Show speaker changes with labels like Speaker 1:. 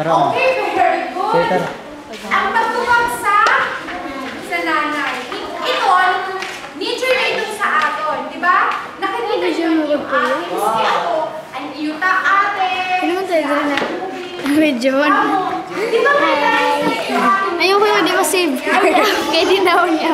Speaker 1: Okay, very good. Ang pagtubag sa nanay. Ito, nature na ito sa aton, di ba? Nakikita niyo yung ate. Kasi ako, ang iyuta ate.
Speaker 2: Ano mo tayo na? Medyo.
Speaker 1: Di ba may
Speaker 2: ayoko yung di mo save. Kaya di na ako niya.